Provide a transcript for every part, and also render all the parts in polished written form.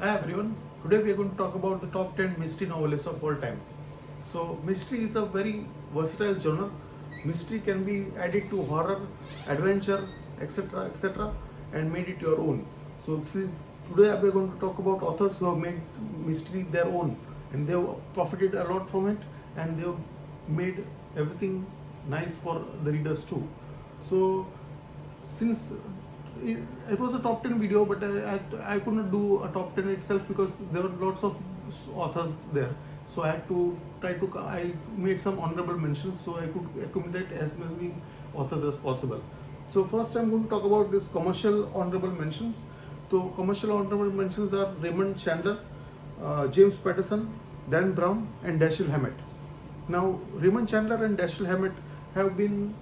Hi everyone, today we are going to talk about the top 10 mystery novelists of all time. So, mystery is a very versatile genre. Mystery can be added to horror, adventure, etc., and made it your own. So, today we are going to talk about authors who have made mystery their own and they have profited a lot from it and they have made everything nice for the readers too. So, since it was a top 10 video, but I could not do a top 10 itself because there were lots of authors there, so I had to I made some honorable mentions so I could accumulate as many authors as possible. So first I'm going to talk about this commercial honorable mentions. So commercial honorable mentions are Raymond Chandler, James Patterson, Dan Brown and Dashiell Hammett. Now Raymond Chandler and Dashiell Hammett have been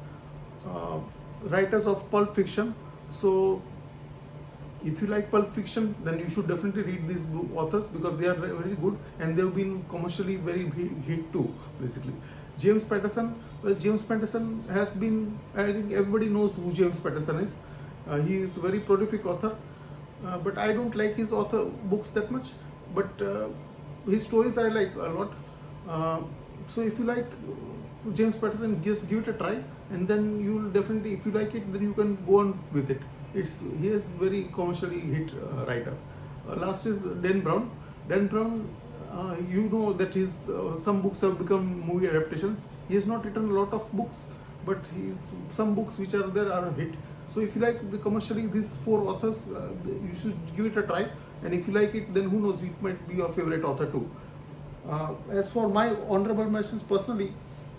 writers of pulp fiction. So if you like pulp fiction, then you should definitely read these authors because they are very good and they've been commercially very hit too, basically. James Patterson, well, James Patterson has been, I think everybody knows who James Patterson is. He is a very prolific author, but I don't like his author books that much, but his stories I like a lot. So if you like James Patterson, just give it a try, and then you will definitely, if you like it, then you can go on with it. He is very commercially hit writer. Last is Dan Brown. Dan Brown, you know that his some books have become movie adaptations. He has not written a lot of books, but some books which are there are a hit. So if you like the commercially these four authors, you should give it a try. And if you like it, then who knows, it might be your favorite author too. As for my honorable mentions, personally,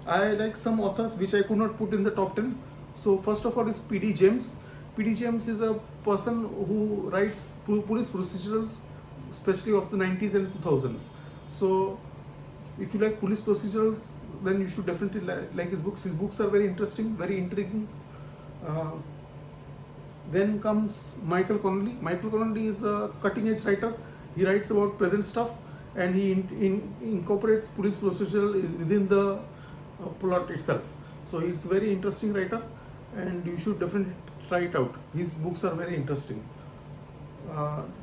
I like some authors which I could not put in the top 10. So first of all is P.D. James. P.D. James is a person who writes police procedurals, especially of the 90s and 2000s. So if you like police procedurals, then you should definitely like his books. His books are very interesting, very intriguing. Then comes Michael Connelly. Michael Connelly is a cutting edge writer. He writes about present stuff and he incorporates police procedural within the plot itself. So he's a very interesting writer and you should definitely try it out. His books are very interesting.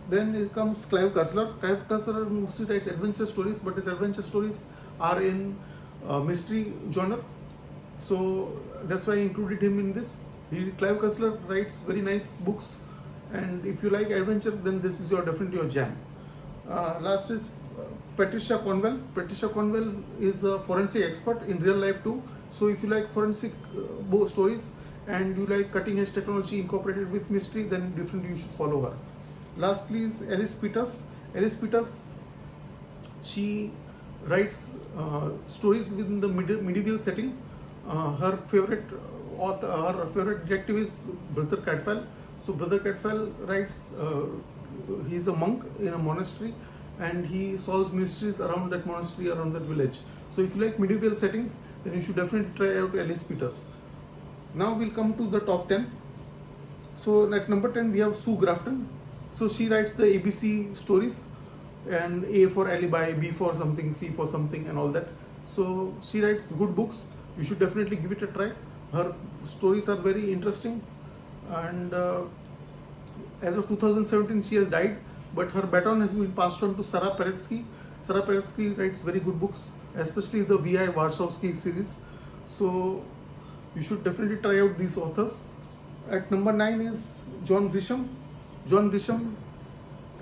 Then it comes Clive Cussler. Clive Cussler mostly writes adventure stories, but his adventure stories are in mystery genre. So that's why I included him in this. Clive Cussler writes very nice books, and if you like adventure, then this is definitely your jam. Last is Patricia Cornwell. Patricia Cornwell is a forensic expert in real life too. So if you like forensic stories and you like cutting edge technology incorporated with mystery, then definitely you should follow her. Lastly is Alice Peters. Alice Peters, she writes stories within the medieval setting. Her favorite detective is Brother Cadfael. So Brother Cadfael writes, he is a monk in a monastery and he solves mysteries around that monastery, around that village. So if you like medieval settings, then you should definitely try out Alice Peters. Now we'll come to the top 10. So at number 10 we have Sue Grafton. So she writes the ABC stories, and A for alibi, B for something, C for something and all that. So she writes good books. You should definitely give it a try. Her stories are very interesting, and as of 2017 she has died, but her baton has been passed on to Sarah Peretsky. Sarah Peretsky writes very good books, especially the V.I. Warshawski series. So you should definitely try out these authors. At number 9 is John Grisham. John Grisham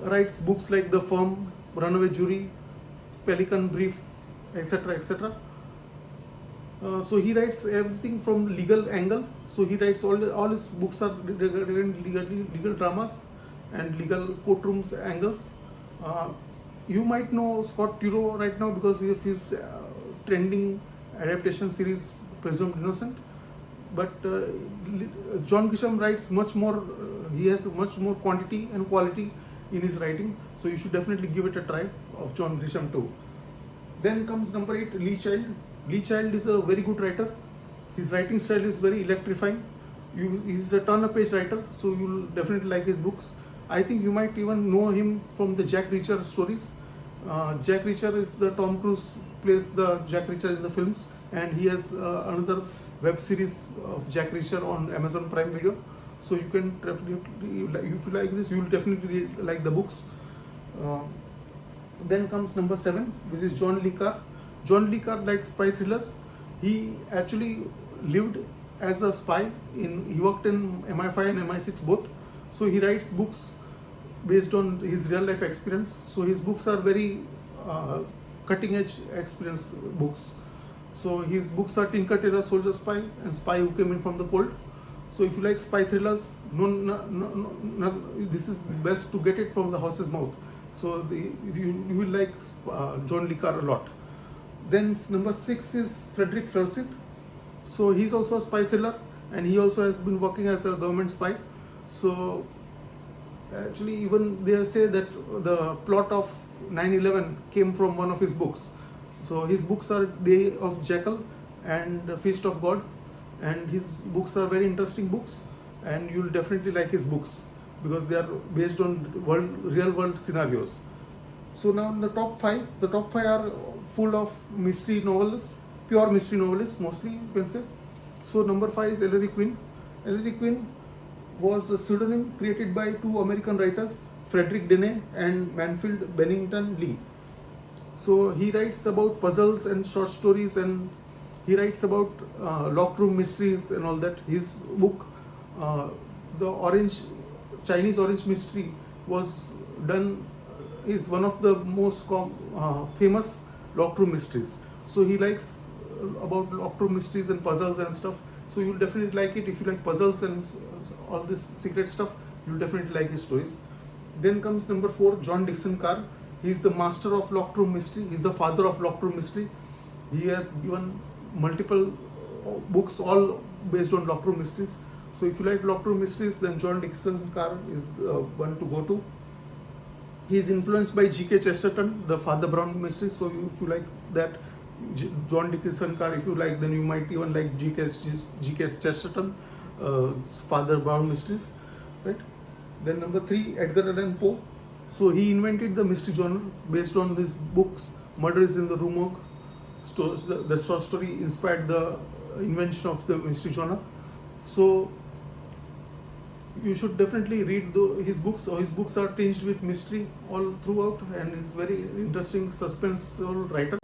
writes books like The Firm, Runaway Jury, Pelican Brief, etc. So he writes everything from legal angle. So he writes all his books are regarding legal dramas and legal courtrooms angles. You might know Scott Turow right now because of his trending adaptation series Presumed Innocent. But John Grisham writes much more. He has much more quantity and quality in his writing. So you should definitely give it a try of John Grisham too. Then comes number 8, Lee Child. Lee Child is a very good writer. His writing style is very electrifying. He's a turn-a-page writer, so you'll definitely like his books. I think you might even know him from the Jack Reacher stories. Jack Reacher is the Tom Cruise plays the Jack Reacher in the films, and he has another web series of Jack Reacher on Amazon Prime Video. So you can definitely, if you like this, you will definitely like the books. Uh, then comes number 7, which is John Le Carre. John Le Carre likes spy thrillers. He actually lived as a spy. He worked in MI5 and MI6 both. So he writes books based on his real life experience. So his books are very cutting edge experience books. So his books are Tinker Tailor Soldier Spy and Spy Who Came In From the Cold. So if you like spy thrillers, this is best to get it from the horse's mouth. So you will like John Le Carre a lot. Then number 6 is Frederick Forsyth. So he's also a spy thriller, and he also has been working as a government spy. So actually, even they say that the plot of 9/11 came from one of his books. So his books are Day of Jackal and Feast of God, and his books are very interesting books, and you'll definitely like his books because they are based on real world scenarios. So now the top 5 are full of mystery novelists, pure mystery novelists mostly, you can say. So number 5 is Ellery Quinn. Ellery Quinn was a pseudonym created by 2 American writers, Frederick Dene and Manfield Bennington Lee. So he writes about puzzles and short stories, and he writes about locked room mysteries and all that. His book, the Chinese Orange Mystery, is one of the most famous locked room mysteries. So he likes about locked room mysteries and puzzles and stuff. So you'll definitely like it if you like puzzles and all this secret stuff. You'll definitely like his stories. Then comes number 4, John Dixon Carr. He's the master of locked room mystery. He's the father of locked room mystery. He has given multiple books, all based on locked room mysteries. So if you like locked room mysteries, then John Dixon Carr is the one to go to. He is influenced by G.K. Chesterton, the Father Brown mysteries. So if you like that, John Dixon Carr, if you like, then you might even like G.K. Chesterton, Father Brown mysteries, right? Then number 3, Edgar Allan Poe. So he invented the mystery genre based on his books. Murder is in the Rue Morgue. The short story inspired the invention of the mystery genre. So you should definitely read his books. So his books are tinged with mystery all throughout, and he's very interesting suspenseful writer.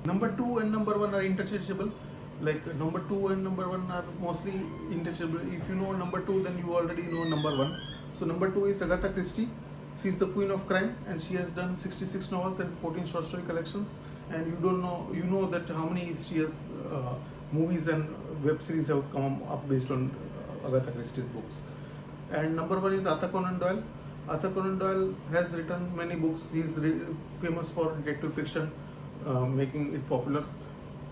Number 2 and number 1 are interchangeable. Like number 2 and number 1 are mostly interchangeable. If you know number 2, then you already know number 1. So number 2 is Agatha Christie. She is the queen of crime, and she has done 66 novels and 14 short story collections. And you know that how many she has movies and web series have come up based on Agatha Christie's books. And number 1 is Arthur Conan Doyle. Arthur Conan Doyle has written many books. He is famous for detective fiction, making it popular.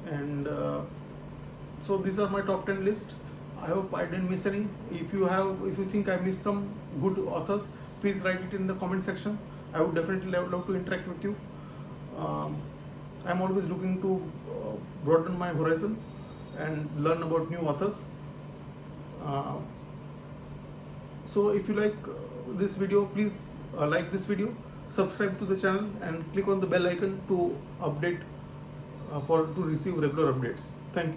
And so these are my top 10 list. I hope I didn't miss any. If you think I missed some good authors, please write it in the comment section. I would definitely love to interact with you. I'm always looking to broaden my horizon and learn about new authors. So if you like this video, please like this video, subscribe to the channel, and click on the bell icon to update to receive regular updates. Thank you.